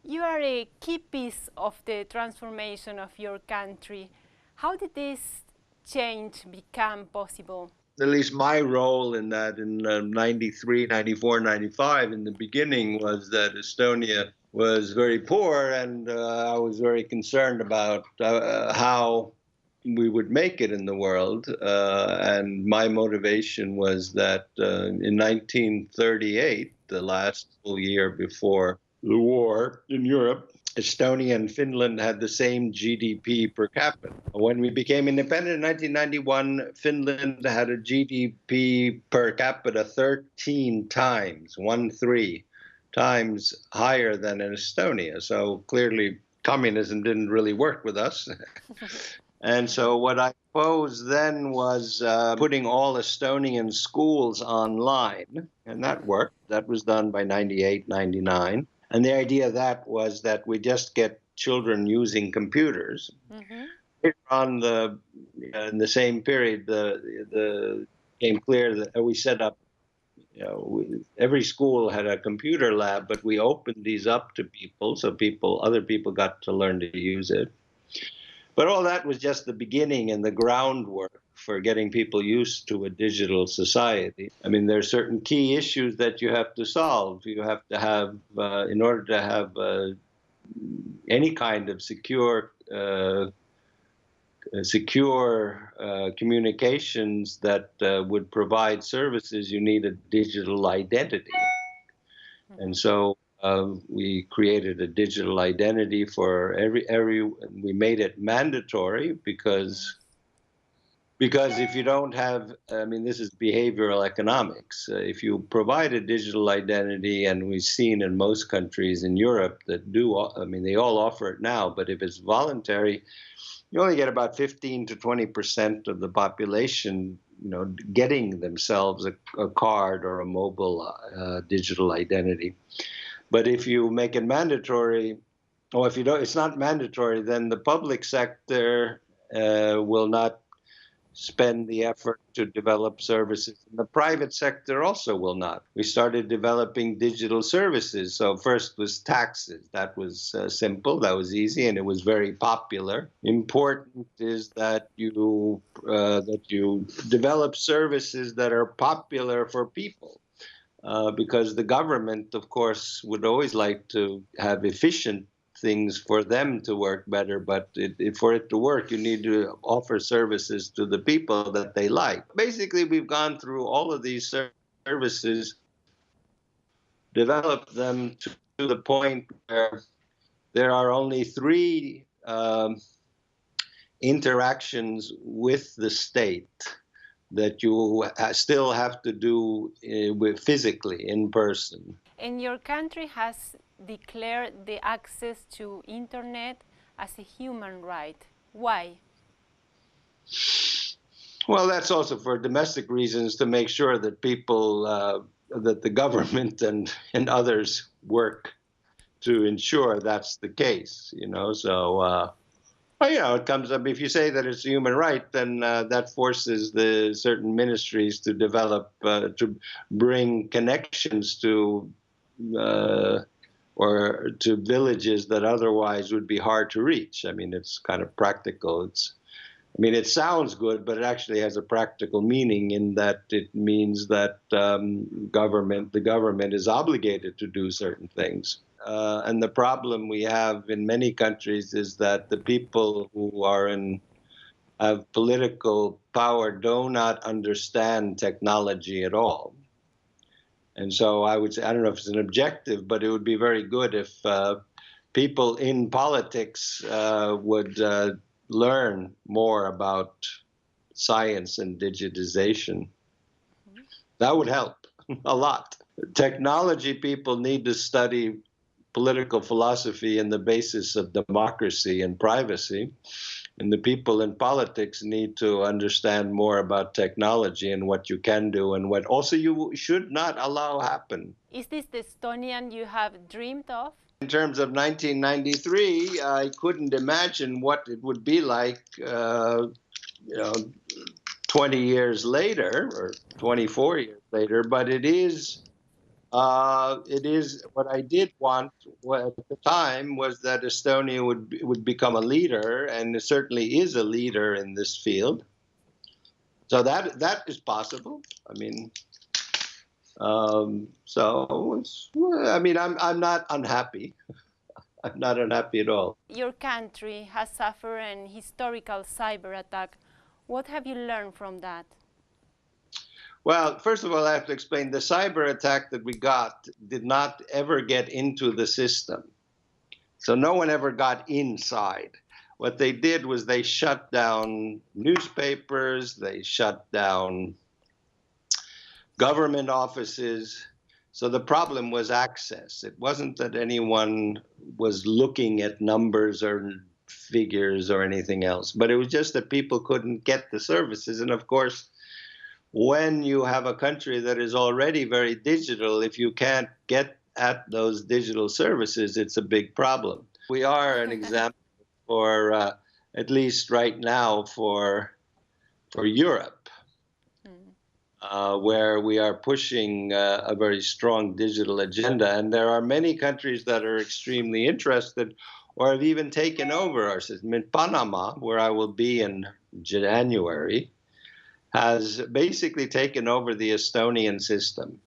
You are a key piece of the transformation of your country. How did this change become possible? At least my role in that in 93, 94, 95 in the beginning was that Estonia was very poor, and I was very concerned about how we would make it in the world. And my motivation was that in 1938, the last full year before the war in Europe, Estonia and Finland had the same GDP per capita. When we became independent in 1991, Finland had a GDP per capita 13 times, 13 times higher than in Estonia. So clearly, communism didn't really work with us. And so what I proposed then was putting all Estonian schools online, and that worked. That was done by 98, 99. And the idea of that was that we just get children using computers. Mm-hmm. On in the same period, the became clear that we set up, every school had a computer lab, but we opened these up to people, so other people got to learn to use it. But all that was just the beginning and the groundwork for getting people used to a digital society. I mean, there are certain key issues that you have to solve. You have to have, in order to have any kind of secure communications that would provide services, you need a digital identity. Mm-hmm. And so we created a digital identity for every. We made it mandatory because if you don't have, this is behavioral economics. If you provide a digital identity, and we've seen in most countries in Europe that do, they all offer it now, but if it's voluntary, you only get about 15 to 20% of the population, getting themselves a card or a mobile digital identity. But if you make it mandatory, or if you don't, it's not mandatory, then the public sector will not spend the effort to develop services. And the private sector also will not. We started developing digital services. So first was taxes. That was simple, that was easy, and it was very popular. Important is that you develop services that are popular for people. Because the government, of course, would always like to have efficient things for them to work better, but for it to work, you need to offer services to the people that they like. Basically, we've gone through all of these services, developed them to the point where there are only three interactions with the state that you still have to do physically, in person. And your country has declared the access to internet as a human right. Why? Well, that's also for domestic reasons, to make sure that people, that the government and others work to ensure that's the case, so... it comes up, if you say that it's a human right, then that forces the certain ministries to develop, to bring connections to, or to villages that otherwise would be hard to reach. It's kind of practical. It sounds good, but it actually has a practical meaning in that it means that the government is obligated to do certain things. And the problem we have in many countries is that the people who have political power do not understand technology at all. And so I would say, I don't know if it's an objective, but it would be very good if people in politics would learn more about science and digitization. That would help a lot. Technology people need to study political philosophy and the basis of democracy and privacy. And the people in politics need to understand more about technology and what you can do and what also you should not allow happen. Is this the Estonian you have dreamed of? In terms of 1993, I couldn't imagine what it would be like, 20 years later or 24 years later, but it is It is what I did want at the time was that Estonia would become a leader, and it certainly is a leader in this field. So that is possible. I mean, I mean, I'm not unhappy. I'm not unhappy at all. Your country has suffered an historical cyber attack. What have you learned from that? Well, first of all, I have to explain the cyber attack that we got did not ever get into the system. So no one ever got inside. What they did was they shut down newspapers, they shut down government offices. So the problem was access. It wasn't that anyone was looking at numbers or figures or anything else, but it was just that people couldn't get the services. And of course, when you have a country that is already very digital, if you can't get at those digital services, it's a big problem. We are an example for, at least right now, for Europe, where we are pushing a very strong digital agenda. And there are many countries that are extremely interested or have even taken over our system. In Panama, where I will be in January, has basically taken over the Estonian system.